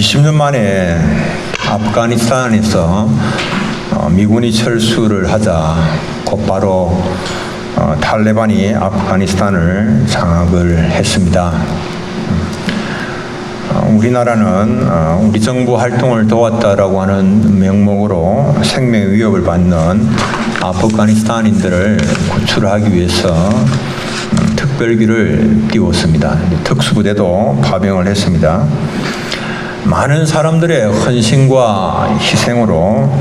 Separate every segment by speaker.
Speaker 1: 20년 만에 아프가니스탄에서 미군이 철수를 하자 곧바로 탈레반이 아프가니스탄을 장악을 했습니다. 우리나라는 우리 정부 활동을 도왔다라고 하는 명목으로 생명 위협을 받는 아프가니스탄인들을 구출하기 위해서 특별기를 띄웠습니다. 특수부대도 파병을 했습니다. 많은 사람들의 헌신과 희생으로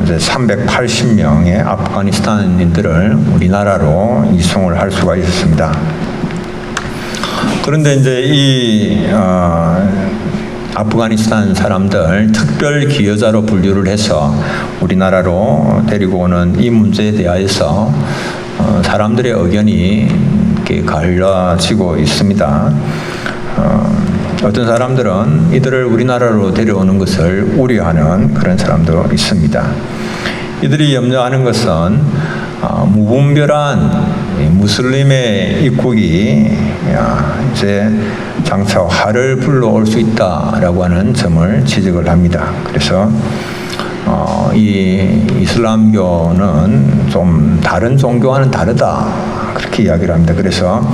Speaker 1: 이제 380명의 아프가니스탄인들을 우리나라로 이송을 할 수가 있었습니다. 그런데 이제 이 아프가니스탄 사람들 특별 기여자로 분류를 해서 우리나라로 데리고 오는 이 문제에 대하여서 사람들의 의견이 이렇게 갈라지고 있습니다. 어떤 사람들은 이들을 우리나라로 데려오는 것을 우려하는 그런 사람도 있습니다. 이들이 염려하는 것은 무분별한 무슬림의 입국이 이제 장차 화를 불러올 수 있다라고 하는 점을 지적을 합니다. 그래서 이 이슬람교는 좀 다른 종교와는 다르다 그렇게 이야기를 합니다. 그래서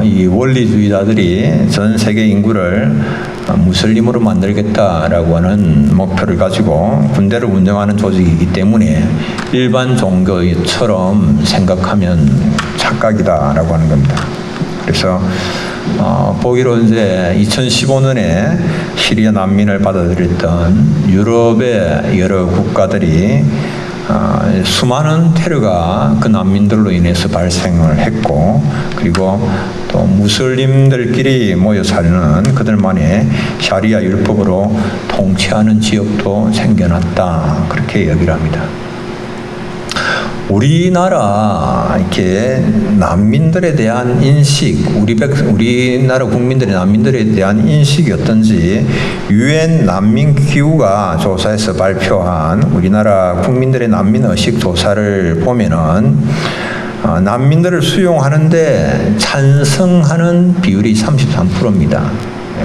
Speaker 1: 이 원리주의자들이 전 세계 인구를 무슬림으로 만들겠다라고 하는 목표를 가지고 군대를 운영하는 조직이기 때문에 일반 종교처럼 생각하면 착각이다라고 하는 겁니다. 그래서 보기로 이제 2015년에 시리아 난민을 받아들였던 유럽의 여러 국가들이 수많은 테러가 그 난민들로 인해서 발생을 했고, 그리고 또 무슬림들끼리 모여 사는 그들만의 샤리아 율법으로 통치하는 지역도 생겨났다 그렇게 이야기를 합니다. 우리나라 이렇게 난민들에 대한 인식, 우리나라 국민들의 난민들에 대한 인식이 어떤지 유엔 난민 기구가 조사해서 발표한 우리나라 국민들의 난민 의식 조사를 보면은 난민들을 수용하는데 찬성하는 비율이 33%입니다.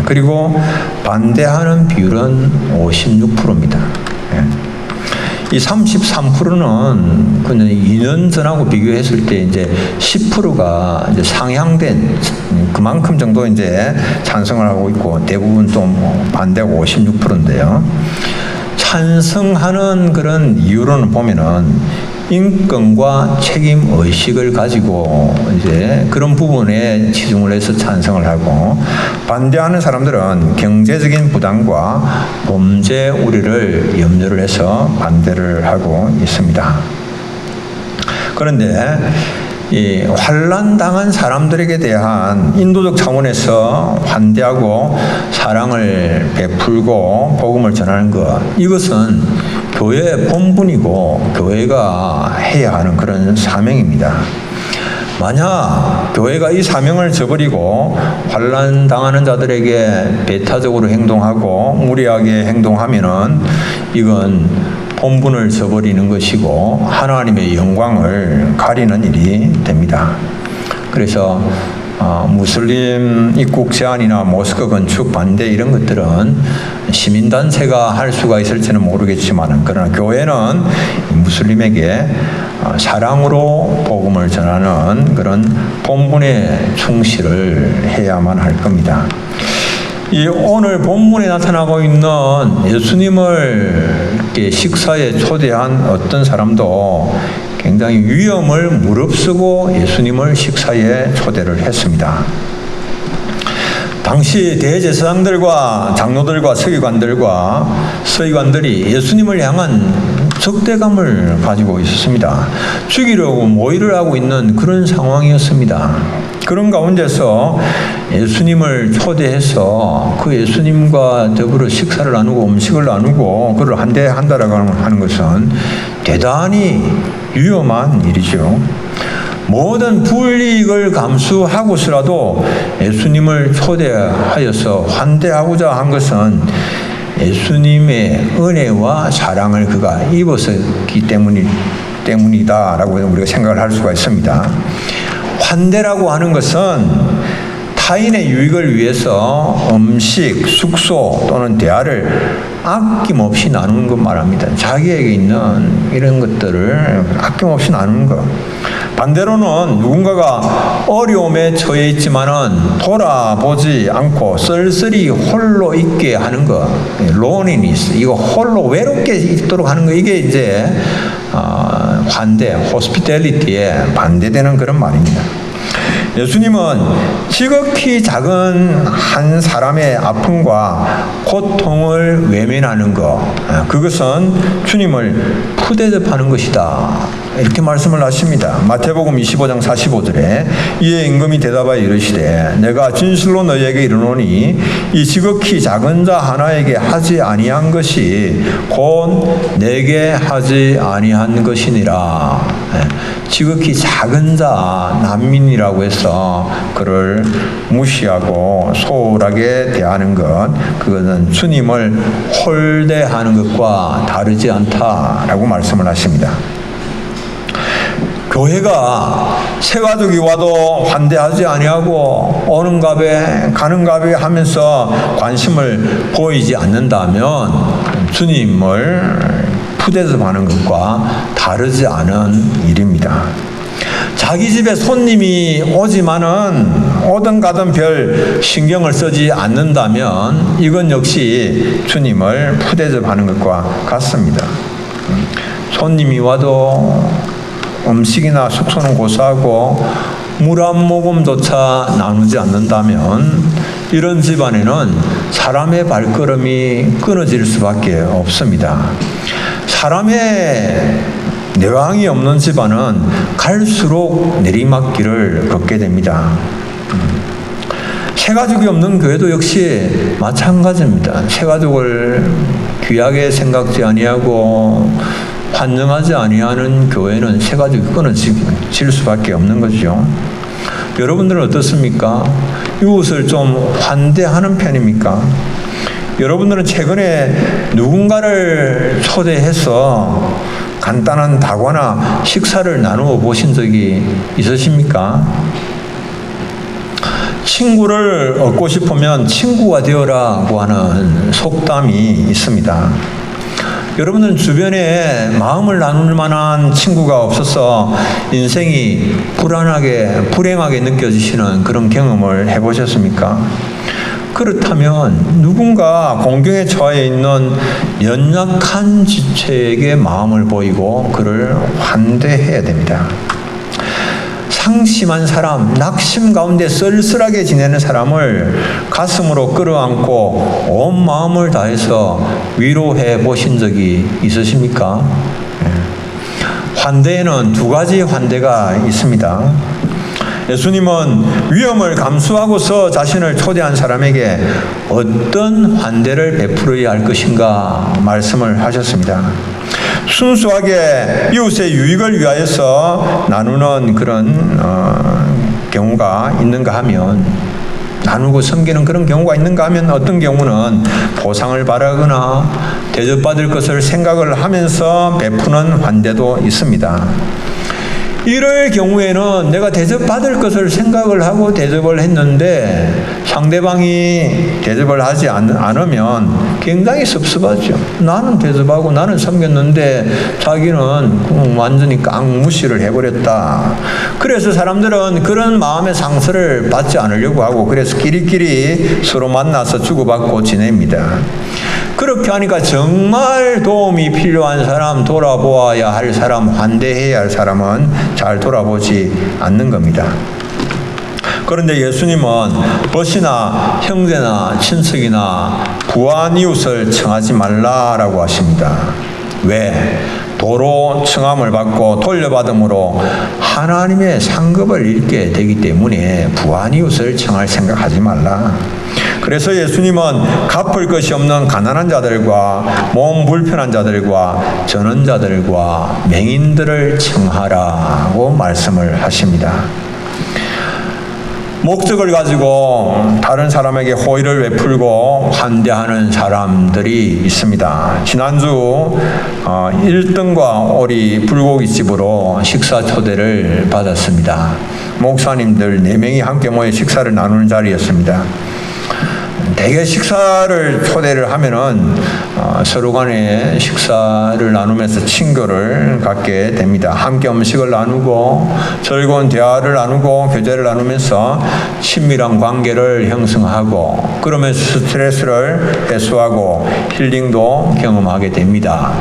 Speaker 1: 그리고 반대하는 비율은 56%입니다. 이 33%는 그냥 2년 전하고 비교했을 때 이제 10%가 이제 상향된 그만큼 정도 이제 찬성을 하고 있고, 대부분 또 반대가 56%인데요. 찬성하는 그런 이유로는 보면은 인권과 책임 의식을 가지고 이제 그런 부분에 치중을 해서 찬성을 하고, 반대하는 사람들은 경제적인 부담과 범죄 우려를 염려를 해서 반대를 하고 있습니다. 그런데 이 환난 당한 사람들에게 대한 인도적 차원에서 환대하고 사랑을 베풀고 복음을 전하는 것, 이것은 교회의 본분이고 교회가 해야 하는 그런 사명입니다. 만약 교회가 이 사명을 저버리고 환난 당하는 자들에게 배타적으로 행동하고 무리하게 행동하면은 이건 본분을 저버리는 것이고 하나님의 영광을 가리는 일이 됩니다. 그래서 무슬림 입국 제한이나 모스크 건축 반대 이런 것들은 시민단체가 할 수가 있을지는 모르겠지만, 그러나 교회는 무슬림에게 사랑으로 복음을 전하는 그런 본분에 충실을 해야만 할 겁니다. 이 오늘 본문에 나타나고 있는 예수님을 이렇게 식사에 초대한 어떤 사람도 굉장히 위험을 무릅쓰고 예수님을 식사에 초대를 했습니다. 당시 대제사장들과 장로들과 서기관들이 예수님을 향한 적대감을 가지고 있었습니다. 죽이려고 모의를 하고 있는 그런 상황이었습니다. 그런 가운데서 예수님을 초대해서 그 예수님과 더불어 식사를 나누고 음식을 나누고 그를 환대한다라고 하는 것은 대단히 위험한 일이죠. 모든 불이익을 감수하고서라도 예수님을 초대하여서 환대하고자 한 것은 예수님의 은혜와 사랑을 그가 입었기 때문이다라고 우리가 생각을 할 수가 있습니다. 환대라고 하는 것은 타인의 유익을 위해서 음식, 숙소 또는 대화를 아낌없이 나누는 것 말합니다. 자기에게 있는 이런 것들을 아낌없이 나누는 것. 반대로는 누군가가 어려움에 처해 있지만은 돌아보지 않고 쓸쓸히 홀로 있게 하는 것. loneliness. 이거 홀로 외롭게 있도록 하는 거. 이게 이제 환대, hospitality에 반대되는 그런 말입니다. 예수님은 지극히 작은 한 사람의 아픔과 고통을 외면하는 것, 그것은 주님을 푸대접하는 것이다. 이렇게 말씀을 하십니다. 마태복음 25장 45절에 이에 임금이 대답하여 이르시되 내가 진실로 너희에게 이르노니 이 지극히 작은 자 하나에게 하지 아니한 것이 곧 내게 하지 아니한 것이니라. 지극히 작은 자, 난민이라고 해서 그를 무시하고 소홀하게 대하는 것, 그것은 주님을 홀대하는 것과 다르지 않다라고 말씀을 하십니다. 교회가 새가족이 와도 환대하지 아니하고 오는 갑에 가는 갑에 하면서 관심을 보이지 않는다면 주님을 푸대접하는 것과 다르지 않은 일입니다. 자기 집에 손님이 오지만은 오든 가든 별 신경을 쓰지 않는다면 이건 역시 주님을 푸대접하는 것과 같습니다. 손님이 와도 음식이나 숙소는 고사하고 물 한 모금조차 나누지 않는다면 이런 집안에는 사람의 발걸음이 끊어질 수밖에 없습니다. 사람의 내왕이 없는 집안은 갈수록 내리막길을 걷게 됩니다. 새가족이 없는 교회도 역시 마찬가지입니다. 새가족을 귀하게 생각지 아니하고 환영하지 아니하는 교회는 새가족이 끊어질 수밖에 없는 거죠. 여러분들은 어떻습니까? 이웃을 좀 환대하는 편입니까? 여러분들은 최근에 누군가를 초대해서 간단한 다과나 식사를 나누어 보신 적이 있으십니까? 친구를 얻고 싶으면 친구가 되어라고 하는 속담이 있습니다. 여러분들은 주변에 마음을 나눌 만한 친구가 없어서 인생이 불행하게 느껴지시는 그런 경험을 해보셨습니까? 그렇다면 누군가 공경에 처해 있는 연약한 지체에게 마음을 보이고 그를 환대해야 됩니다. 상심한 사람, 낙심 가운데 쓸쓸하게 지내는 사람을 가슴으로 끌어안고 온 마음을 다해서 위로해 보신 적이 있으십니까? 환대에는 두 가지 환대가 있습니다. 예수님은 위험을 감수하고서 자신을 초대한 사람에게 어떤 환대를 베풀어야 할 것인가 말씀을 하셨습니다. 순수하게 이웃의 유익을 위하여서 나누는 그런 경우가 있는가 하면, 나누고 섬기는 그런 경우가 있는가 하면, 어떤 경우는 보상을 바라거나 대접받을 것을 생각을 하면서 베푸는 환대도 있습니다. 이럴 경우에는 내가 대접받을 것을 생각을 하고 대접을 했는데 상대방이 대접을 하지 않으면 굉장히 섭섭하죠. 나는 대접하고 나는 섬겼는데 자기는 완전히 깡무시를 해버렸다. 그래서 사람들은 그런 마음의 상처를 받지 않으려고 하고, 그래서 끼리끼리 서로 만나서 주고받고 지냅니다. 그렇게 하니까 정말 도움이 필요한 사람, 돌아보아야 할 사람, 환대해야 할 사람은 잘 돌아보지 않는 겁니다. 그런데 예수님은 벗이나 형제나 친척이나 부한 이웃을 청하지 말라라고 하십니다. 왜? 도로 청함을 받고 돌려받음으로 하나님의 상급을 잃게 되기 때문에 부한 이웃을 청할 생각하지 말라. 그래서 예수님은 갚을 것이 없는 가난한 자들과 몸 불편한 자들과 전원자들과 맹인들을 청하라고 말씀을 하십니다. 목적을 가지고 다른 사람에게 호의를 베풀고 환대하는 사람들이 있습니다. 지난주 1등과 오리 불고기집으로 식사 초대를 받았습니다. 목사님들 4명이 함께 모여 식사를 나누는 자리였습니다. 대개 식사를 초대를 하면은 서로 간에 식사를 나누면서 친교를 갖게 됩니다. 함께 음식을 나누고 즐거운 대화를 나누고 교제를 나누면서 친밀한 관계를 형성하고 그러면서 스트레스를 해소하고 힐링도 경험하게 됩니다.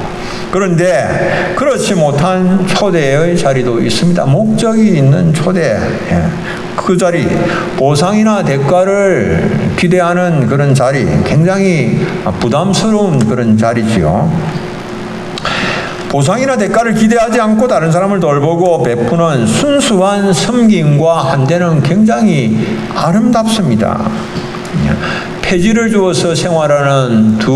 Speaker 1: 그런데 그렇지 못한 초대의 자리도 있습니다. 목적이 있는 초대. 그 자리, 보상이나 대가를 기대하는 그런 자리, 굉장히 부담스러운 그런 자리지요. 보상이나 대가를 기대하지 않고 다른 사람을 돌보고 베푸는 순수한 섬김과 한대는 굉장히 아름답습니다. 폐지를 주어서 생활하는 두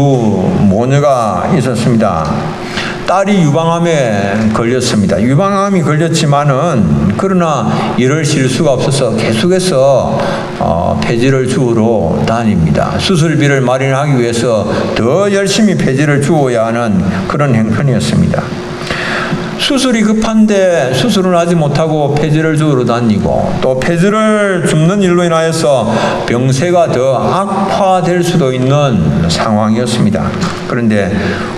Speaker 1: 모녀가 있었습니다. 딸이 유방암에 걸렸습니다. 유방암이 걸렸지만은 그러나 일을 쉴 수가 없어서 계속해서 폐지를 주우러 다닙니다. 수술비를 마련하기 위해서 더 열심히 폐지를 주워야 하는 그런 형편이었습니다. 수술이 급한데 수술을 하지 못하고 폐지를 주우러 다니고 또 폐지를 줍는 일로 인하여서 병세가 더 악화될 수도 있는 상황이었습니다. 그런데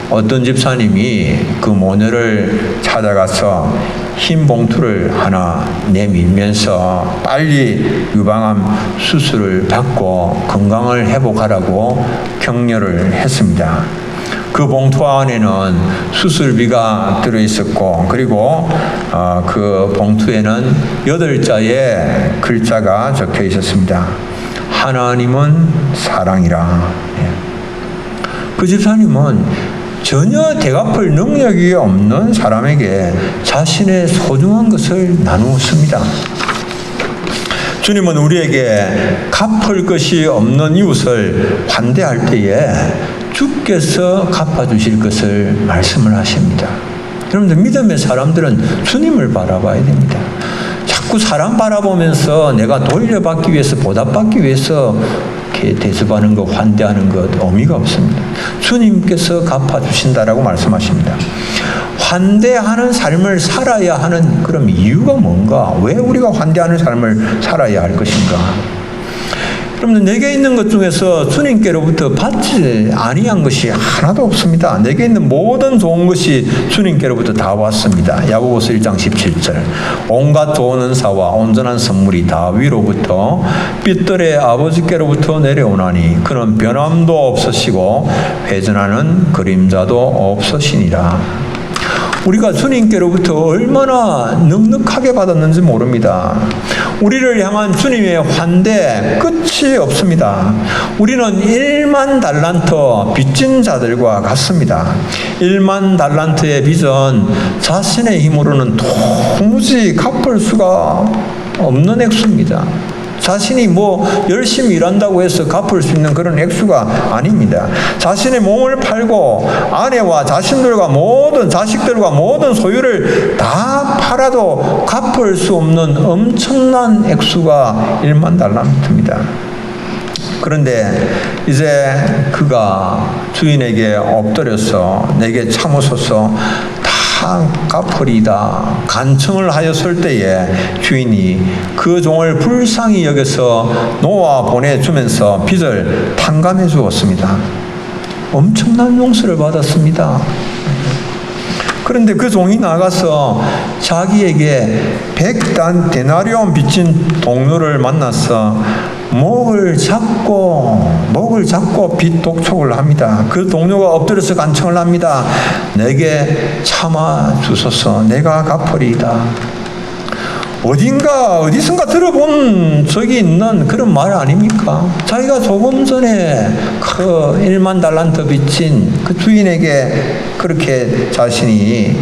Speaker 1: 어떤 집사님이 그 모녀를 찾아가서 흰 봉투를 하나 내밀면서 빨리 유방암 수술을 받고 건강을 회복하라고 격려를 했습니다. 그 봉투 안에는 수술비가 들어있었고 그리고 그 봉투에는 8자의 글자가 적혀 있었습니다. 하나님은 사랑이라. 그 집사님은 전혀 대갚을 능력이 없는 사람에게 자신의 소중한 것을 나누었습니다. 주님은 우리에게 갚을 것이 없는 이웃을 환대할 때에 주께서 갚아주실 것을 말씀을 하십니다. 여러분들 믿음의 사람들은 주님을 바라봐야 됩니다. 자꾸 사람 바라보면서 내가 돌려받기 위해서 보답받기 위해서 이렇게 대접하는 것, 환대하는 것 의미가 없습니다. 주님께서 갚아주신다라고 말씀하십니다. 환대하는 삶을 살아야 하는 그런 이유가 뭔가? 왜 우리가 환대하는 삶을 살아야 할 것인가? 여러분들 내게 있는 것 중에서 주님께로부터 받지 아니한 것이 하나도 없습니다. 내게 있는 모든 좋은 것이 주님께로부터 다 왔습니다. 야고보서 1장 17절 온갖 좋은 은사와 온전한 선물이 다 위로부터 빛들의 아버지께로부터 내려오나니 그는 변함도 없으시고 회전하는 그림자도 없으시니라. 우리가 주님께로부터 얼마나 넉넉하게 받았는지 모릅니다. 우리를 향한 주님의 환대 끝이 없습니다. 우리는 1만 달란트 빚진 자들과 같습니다. 1만 달란트의 빚은 자신의 힘으로는 도무지 갚을 수가 없는 액수입니다. 자신이 열심히 일한다고 해서 갚을 수 있는 그런 액수가 아닙니다. 자신의 몸을 팔고 아내와 자식들과 모든 소유를 다 팔아도 갚을 수 없는 엄청난 액수가 1만 달란트입니다. 그런데 이제 그가 주인에게 엎드려서 내게 참으소서 갚으리다 간청을 하였을 때에 주인이 그 종을 불쌍히 여겨서 놓아 보내주면서 빚을 탕감해 주었습니다. 엄청난 용서를 받았습니다. 그런데 그 종이 나가서 자기에게 100데나리온 빚진 동료를 만나서 목을 잡고 빚 독촉을 합니다. 그 동료가 엎드려서 간청을 합니다. 내게 참아 주소서. 내가 갚으리이다. 어디선가 들어본 적이 있는 그런 말 아닙니까? 자기가 조금 전에 그 1만 달란트 빚진 그 주인에게 그렇게 자신이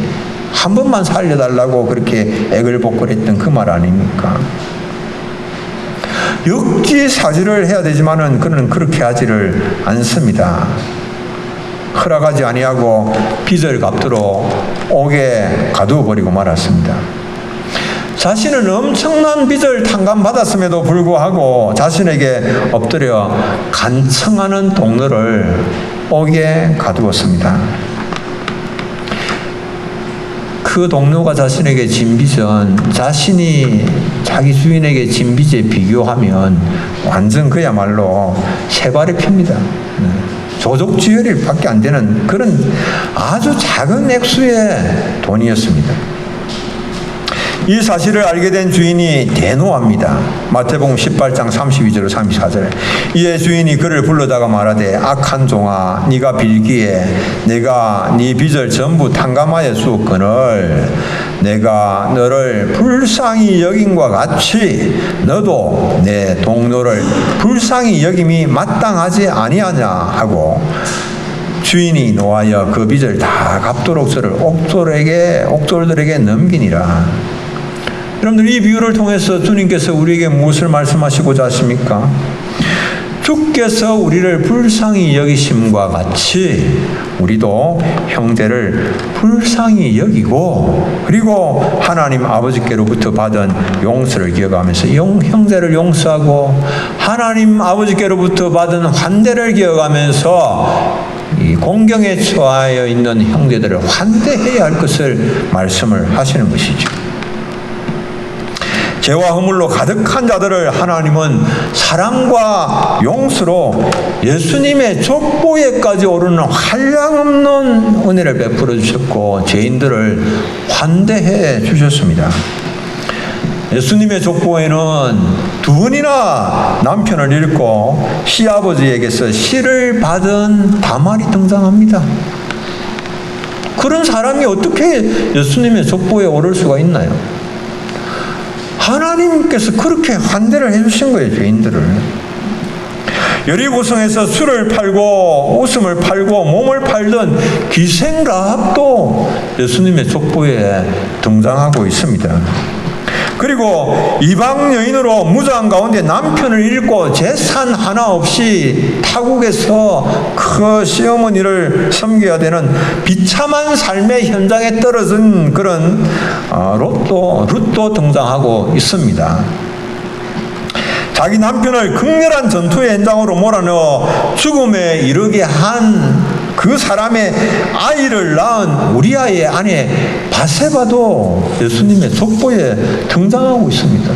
Speaker 1: 한 번만 살려달라고 그렇게 애걸복걸했던 그 말 아닙니까? 역지사지를 해야 되지만은 그는 그렇게 하지를 않습니다. 허락하지 아니하고 빚을 갚도록 옥에 가두어 버리고 말았습니다. 자신은 엄청난 빚을 탕감받았음에도 불구하고 자신에게 엎드려 간청하는 동료를 옥에 가두었습니다. 그 동료가 자신에게 진 빚은 자신이 자기 주인에게 진 빚에 비교하면 완전 그야말로 세발의 피입니다. 조족지혈일 밖에 안 되는 그런 아주 작은 액수의 돈이었습니다. 이 사실을 알게 된 주인이 대노합니다. 마태복음 18장 32절 34절에 이에 주인이 그를 불러다가 말하되 악한 종아 네가 빌기에 내가 네 빚을 전부 탕감하여 주었거늘 내가 너를 불쌍히 여김과 같이 너도 내 동료를 불쌍히 여김이 마땅하지 아니하냐 하고 주인이 노하여 그 빚을 다 갚도록 저를 옥졸들에게 넘기니라. 여러분들, 이 비유를 통해서 주님께서 우리에게 무엇을 말씀하시고자 하십니까? 주께서 우리를 불쌍히 여기심과 같이 우리도 형제를 불쌍히 여기고 그리고 하나님 아버지께로부터 받은 용서를 기억하면서 형제를 용서하고 하나님 아버지께로부터 받은 환대를 기억하면서 이 공경에 처하여 있는 형제들을 환대해야 할 것을 말씀을 하시는 것이죠. 죄와 허물로 가득한 자들을 하나님은 사랑과 용서로 예수님의 족보에까지 오르는 한량없는 은혜를 베풀어 주셨고 죄인들을 환대해 주셨습니다. 예수님의 족보에는 두 번이나 남편을 잃고 시아버지에게서 시를 받은 다말이 등장합니다. 그런 사람이 어떻게 예수님의 족보에 오를 수가 있나요? 하나님께서 그렇게 환대를 해주신 거예요, 죄인들을. 여리고성에서 술을 팔고 웃음을 팔고 몸을 팔던 기생 라합도 예수님의 족보에 등장하고 있습니다. 그리고 이방 여인으로 무장 가운데 남편을 잃고 재산 하나 없이 타국에서 그 시어머니를 섬겨야 되는 비참한 삶의 현장에 떨어진 그런 룻도 등장하고 있습니다. 자기 남편을 극렬한 전투의 현장으로 몰아넣어 죽음에 이르게 한 그 사람의 아이를 낳은 우리아의 아내 바세바도 예수님의 족보에 등장하고 있습니다.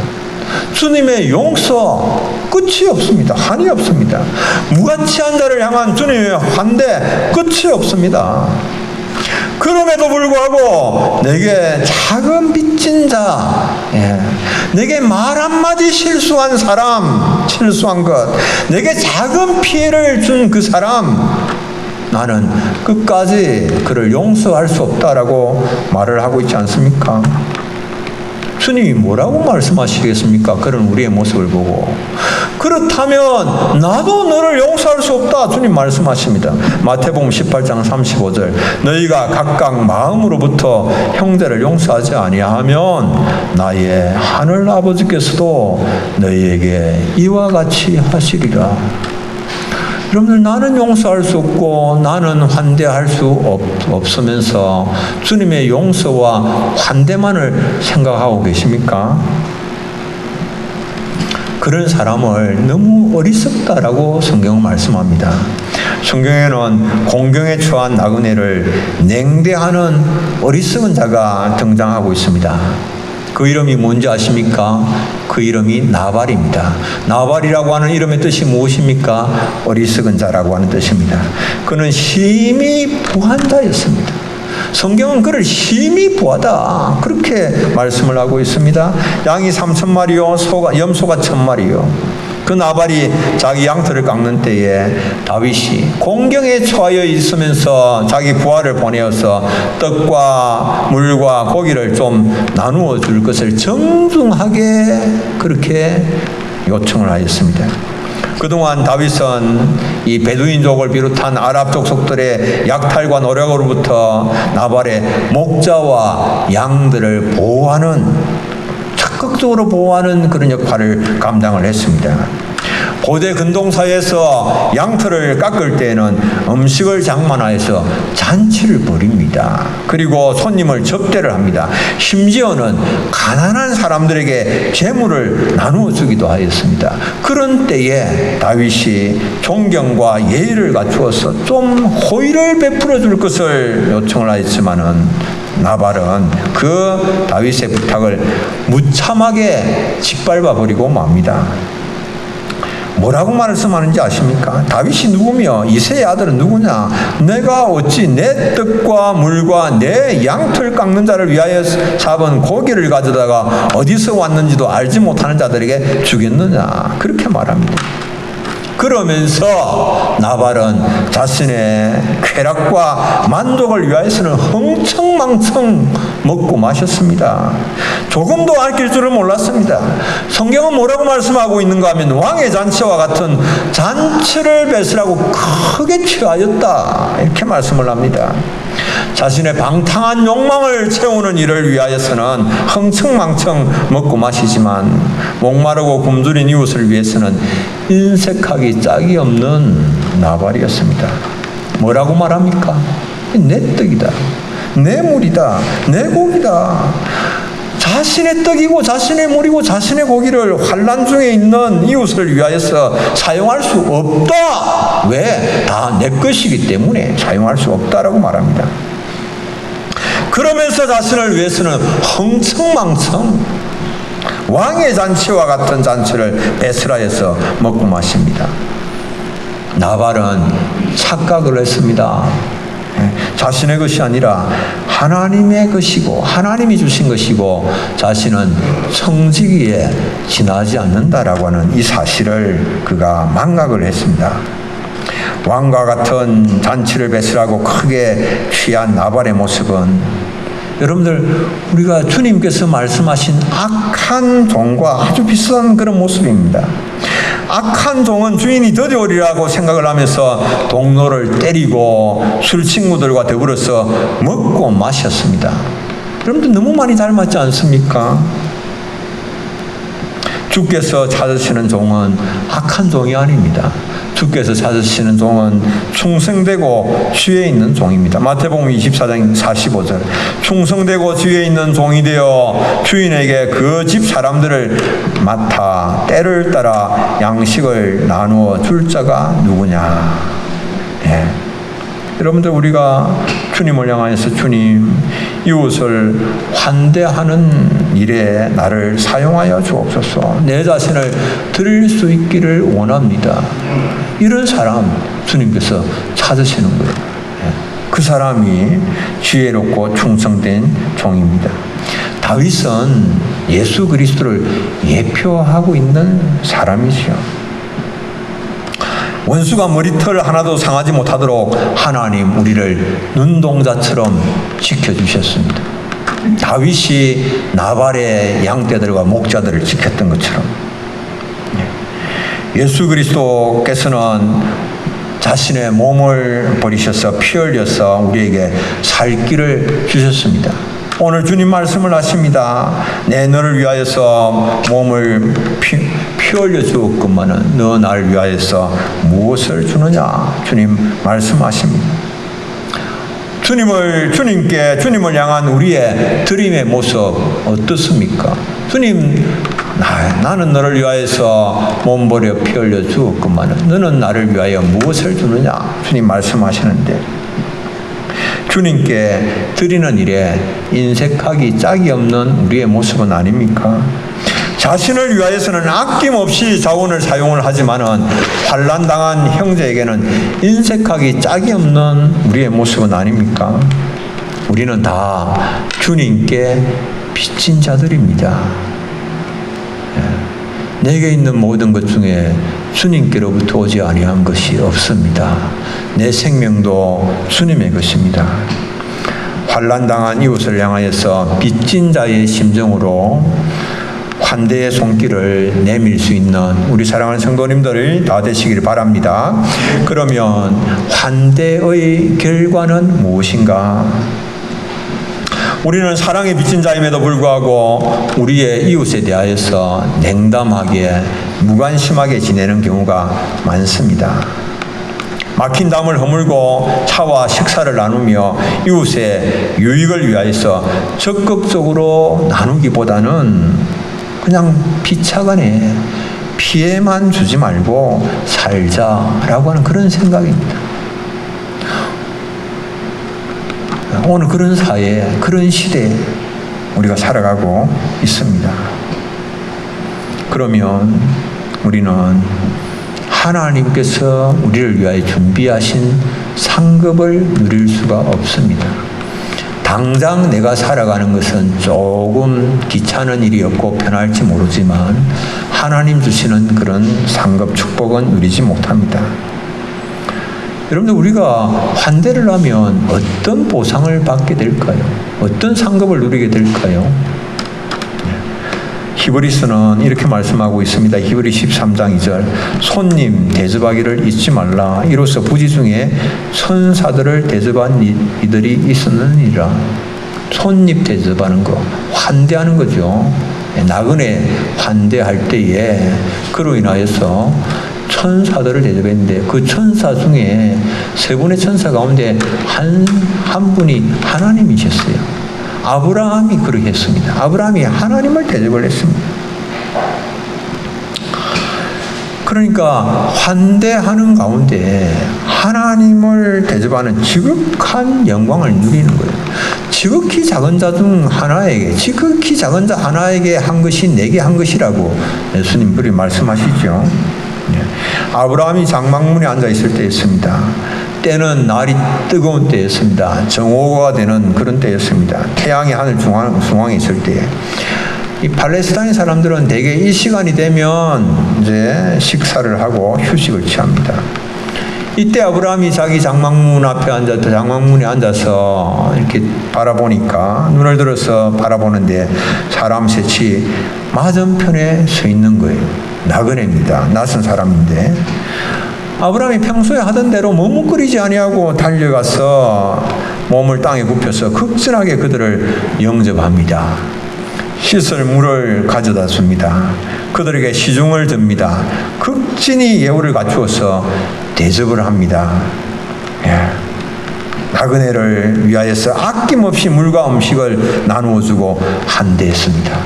Speaker 1: 주님의 용서 끝이 없습니다. 한이 없습니다. 무가치한 자를 향한 주님의 환대 끝이 없습니다. 그럼에도 불구하고 내게 작은 빚진 자, 내게 말 한마디 실수한 사람, 실수한 것, 내게 작은 피해를 준 그 사람, 나는 끝까지 그를 용서할 수 없다라고 말을 하고 있지 않습니까? 주님이 뭐라고 말씀하시겠습니까? 그런 우리의 모습을 보고. 그렇다면 나도 너를 용서할 수 없다, 주님 말씀하십니다. 마태복음 18장 35절 너희가 각각 마음으로부터 형제를 용서하지 아니하면 나의 하늘 아버지께서도 너희에게 이와 같이 하시리라. 여러분들, 나는 용서할 수 없고 나는 환대할 수 없으면서 주님의 용서와 환대만을 생각하고 계십니까? 그런 사람을 너무 어리석다라고 성경은 말씀합니다. 성경에는 공경에 처한 나그네를 냉대하는 어리석은 자가 등장하고 있습니다. 그 이름이 뭔지 아십니까? 그 이름이 나발입니다. 나발이라고 하는 이름의 뜻이 무엇입니까? 어리석은 자라고 하는 뜻입니다. 그는 심히 부한 자였습니다. 성경은 그를 심히 부하다 그렇게 말씀을 하고 있습니다. 양이 3,000마리요 염소가 1,000마리요. 그 나발이 자기 양털을 깎는 때에 다윗이 공경에 처하여 있으면서 자기 부하를 보내어서 떡과 물과 고기를 좀 나누어 줄 것을 정중하게 그렇게 요청을 하였습니다. 그동안 다윗은 이 베두인족을 비롯한 아랍 족속들의 약탈과 노력으로부터 나발의 목자와 양들을 보호하는, 적극적으로 보호하는 그런 역할을 감당을 했습니다. 고대 근동사에서 양털을 깎을 때에는 음식을 장만하여서 잔치를 벌입니다. 그리고 손님을 접대를 합니다. 심지어는 가난한 사람들에게 재물을 나누어 주기도 하였습니다. 그런 때에 다윗이 존경과 예의를 갖추어서 좀 호의를 베풀어 줄 것을 요청을 하였지만은 나발은 그 다윗의 부탁을 무참하게 짓밟아 버리고 맙니다. 뭐라고 말씀하는지 아십니까? 다윗이 누구며 이새의 아들은 누구냐? 내가 어찌 내 떡과 물과 내 양털 깎는 자를 위하여 잡은 고기를 가져다가 어디서 왔는지도 알지 못하는 자들에게 주겠느냐? 그렇게 말합니다. 그러면서 나발은 자신의 쾌락과 만족을 위하여서는 흥청망청 먹고 마셨습니다. 조금도 아낄 줄을 몰랐습니다. 성경은 뭐라고 말씀하고 있는가 하면 왕의 잔치와 같은 잔치를 베풀라고 크게 취하였다, 이렇게 말씀을 합니다. 자신의 방탕한 욕망을 채우는 일을 위하여서는 흥청망청 먹고 마시지만 목마르고 굶주린 이웃을 위해서는 인색하기 짝이 없는 나발이었습니다. 뭐라고 말합니까? 내 떡이다, 내 물이다, 내 고기다. 자신의 떡이고 자신의 물이고 자신의 고기를 환난 중에 있는 이웃을 위하여서 사용할 수 없다. 왜? 다 내 것이기 때문에 사용할 수 없다라고 말합니다. 그러면서 자신을 위해서는 흥청망청 왕의 잔치와 같은 잔치를 베스라에서 먹고 마십니다. 나발은 착각을 했습니다. 자신의 것이 아니라 하나님의 것이고 하나님이 주신 것이고 자신은 청지기에 지나지 않는다라고 하는 이 사실을 그가 망각을 했습니다. 왕과 같은 잔치를 베풀라고 크게 취한 나발의 모습은 여러분들 우리가 주님께서 말씀하신 악한 종과 아주 비슷한 그런 모습입니다. 악한 종은 주인이 더디오리라고 생각을 하면서 동료를 때리고 술 친구들과 더불어서 먹고 마셨습니다. 여러분들 너무 많이 닮았지 않습니까? 주께서 찾으시는 종은 악한 종이 아닙니다. 주께서 찾으시는 종은 충성되고 주에 있는 종입니다. 마태복음 24장 45절 충성되고 주에 있는 종이 되어 주인에게 그 집 사람들을 맡아 때를 따라 양식을 나누어 줄 자가 누구냐. 예. 여러분들 우리가 주님을 향하여서 주님 이웃을 환대하는 일에 나를 사용하여 주옵소서. 내 자신을 드릴 수 있기를 원합니다. 이런 사람 주님께서 찾으시는 거예요. 그 사람이 지혜롭고 충성된 종입니다. 다윗은 예수 그리스도를 예표하고 있는 사람이죠. 원수가 머리털 하나도 상하지 못하도록 하나님 우리를 눈동자처럼 지켜주셨습니다. 다윗이 나발의 양떼들과 목자들을 지켰던 것처럼 예수 그리스도께서는 자신의 몸을 버리셔서 피 흘려서 우리에게 살 길을 주셨습니다. 오늘 주님 말씀을 하십니다. 내 너를 위하여서 몸을 피 흘려 주었건만은 너 나를 위하여서 무엇을 주느냐? 주님 말씀하십니다. 주님을 향한 우리의 드림의 모습 어떻습니까? 주님, 나는 너를 위하여서 몸 버려 피 흘려 주었건만은 너는 나를 위하여 무엇을 주느냐? 주님 말씀하시는데 주님께 드리는 일에 인색하기 짝이 없는 우리의 모습은 아닙니까? 자신을 위하여서는 아낌없이 자원을 사용을 하지만은 환난당한 형제에게는 인색하기 짝이 없는 우리의 모습은 아닙니까? 우리는 다 주님께 빚진 자들입니다. 내게 있는 모든 것 중에 주님께로부터 오지 아니한 것이 없습니다. 내 생명도 주님의 것입니다. 환난당한 이웃을 향하여서 빚진 자의 심정으로 환대의 손길을 내밀 수 있는 우리 사랑하는 성도님들이 다 되시길 바랍니다. 그러면 환대의 결과는 무엇인가? 우리는 사랑에 빚진 자임에도 불구하고 우리의 이웃에 대하여서 냉담하게 무관심하게 지내는 경우가 많습니다. 막힌 담을 허물고 차와 식사를 나누며 이웃의 유익을 위하여서 적극적으로 나누기보다는 그냥 피차간에 피해만 주지 말고 살자라고 하는 그런 생각입니다. 오늘 그런 사회에, 그런 시대에 우리가 살아가고 있습니다. 그러면 우리는 하나님께서 우리를 위하여 준비하신 상급을 누릴 수가 없습니다. 당장 내가 살아가는 것은 조금 귀찮은 일이었고 편할지 모르지만 하나님 주시는 그런 상급 축복은 누리지 못합니다. 여러분들, 우리가 환대를 하면 어떤 보상을 받게 될까요? 어떤 상급을 누리게 될까요? 히브리서는 이렇게 말씀하고 있습니다. 히브리 13장 2절, 손님 대접하기를 잊지 말라. 이로써 부지 중에 천사들을 대접한 이들이 있었느니라. 손님 대접하는 거, 환대하는 거죠. 나그네 환대할 때에 그로 인하여서 천사들을 대접했는데 그 천사 중에 세 분의 천사 가운데 한 분이 하나님이셨어요. 아브라함이 그렇게 했습니다. 아브라함이 하나님을 대접을 했습니다. 그러니까 환대하는 가운데 하나님을 대접하는 지극한 영광을 누리는 거예요. 지극히 작은 자 중 하나에게, 지극히 작은 자 하나에게 한 것이 내게 한 것이라고 예수님 그리 말씀하시죠. 아브라함이 장막문에 앉아 있을 때였습니다. 때는 날이 뜨거운 때였습니다. 정오가 되는 그런 때였습니다. 태양이 하늘 중앙에 있을 때, 이 팔레스타인 사람들은 대개 이 시간이 되면 이제 식사를 하고 휴식을 취합니다. 이때 아브라함이 자기 장막문 앞에 앉아서 장막문에 앉아서 이렇게 바라보니까 눈을 들어서 바라보는데 사람 셋이 맞은편에 서 있는 거예요. 나그네입니다. 낯선 사람인데 아브라함이 평소에 하던 대로 머뭇거리지 아니하고 달려가서 몸을 땅에 굽혀서 극진하게 그들을 영접합니다. 씻을 물을 가져다 줍니다. 그들에게 시중을 듭니다. 극진히 예우를 갖추어서 대접을 합니다. 나그네를 위하여서 아낌없이 물과 음식을 나누어 주고 환대했습니다.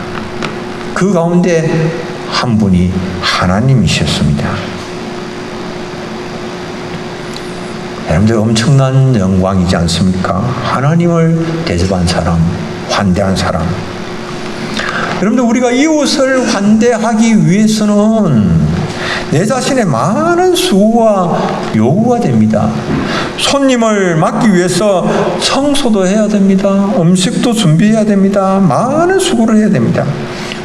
Speaker 1: 그 가운데 한 분이 하나님이셨습니다. 여러분들, 엄청난 영광이지 않습니까? 하나님을 대접한 사람, 환대한 사람. 여러분들, 우리가 이웃을 환대하기 위해서는 내 자신의 많은 수고와 요구가 됩니다. 손님을 맞기 위해서 청소도 해야 됩니다. 음식도 준비해야 됩니다. 많은 수고를 해야 됩니다.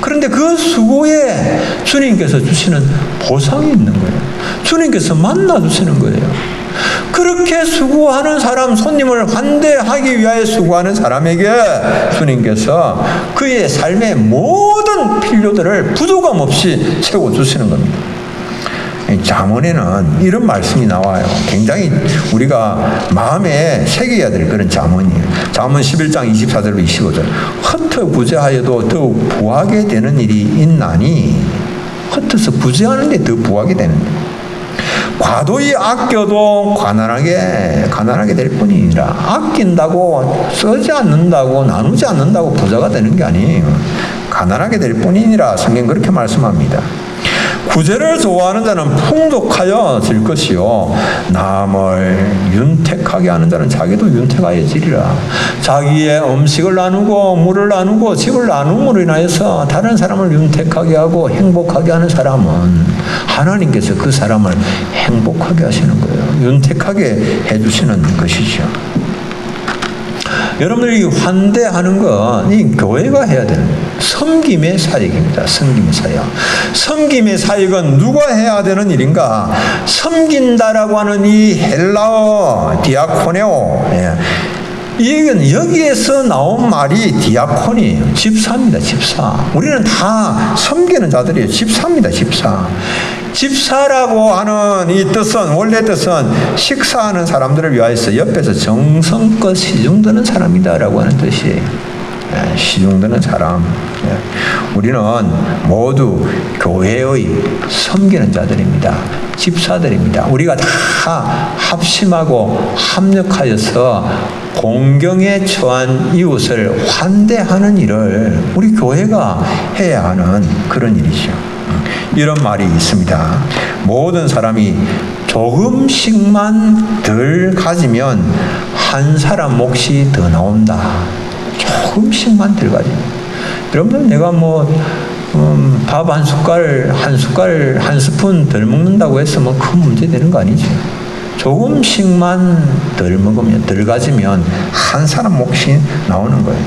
Speaker 1: 그런데 그 수고에 주님께서 주시는 보상이 있는 거예요. 주님께서 만나 주시는 거예요. 그렇게 수고하는 사람, 손님을 환대하기 위하여 수고하는 사람에게 주님께서 그의 삶의 모든 필요들을 부족함 없이 채워주시는 겁니다. 잠언에는 이런 말씀이 나와요. 굉장히 우리가 마음에 새겨야 될 그런 잠언이에요. 잠언 11장 24절로 25절. 흩어 부재하여도 더욱 부하게 되는 일이 있나니, 흩어서 부재하는데 더 부하게 되는데, 과도히 아껴도 가난하게 될 뿐이니라. 아낀다고, 쓰지 않는다고, 나누지 않는다고 부자가 되는 게 아니에요. 가난하게 될 뿐이니라. 성경 그렇게 말씀합니다. 구제를 좋아하는 자는 풍족하여질 것이요, 남을 윤택하게 하는 자는 자기도 윤택하여지리라. 자기의 음식을 나누고 물을 나누고 집을 나눔으로 인하여서 다른 사람을 윤택하게 하고 행복하게 하는 사람은 하나님께서 그 사람을 행복하게 하시는 거예요. 윤택하게 해주시는 것이죠. 여러분들이 환대하는 건 이 교회가 해야 되는 거예요. 섬김의 사역입니다. 섬김의 사역. 섬김의 사역은 누가 해야 되는 일인가? 섬긴다라고 하는 이 헬라어 디아코네오. 이건 여기에서 나온 말이 디아콘이에요. 집사입니다. 집사. 우리는 다 섬기는 자들이에요. 집사입니다. 집사. 집사라고 하는 이 뜻은, 원래 뜻은 식사하는 사람들을 위하여서 옆에서 정성껏 시중드는 사람이다라고 하는 뜻이에요. 시중드는 사람. 우리는 모두 교회의 섬기는 자들입니다. 집사들입니다. 우리가 다 합심하고 합력하여서 공경에 처한 이웃을 환대하는 일을 우리 교회가 해야 하는 그런 일이죠. 이런 말이 있습니다. 모든 사람이 조금씩만 덜 가지면 한 사람 몫이 더 나온다. 조금씩만 덜 가지면. 여러분들 내가 밥 한 숟갈, 한 스푼 덜 먹는다고 해서 큰 문제 되는 거 아니죠. 조금씩만 덜 먹으면, 덜 가지면 한 사람 몫이 나오는 거예요.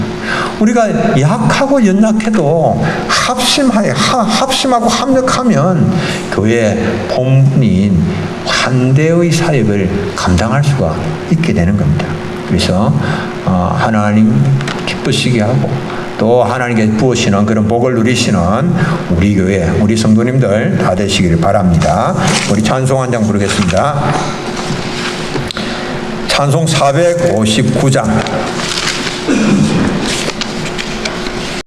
Speaker 1: 우리가 약하고 연약해도 합심하고 합력하면 교회 본분인 환대의 사역을 감당할 수가 있게 되는 겁니다. 그래서 하나님 기쁘시게 하고 또 하나님께 부으시는 그런 복을 누리시는 우리 교회, 우리 성도님들 다 되시기를 바랍니다. 우리 찬송 한 장 부르겠습니다. 찬송 459장.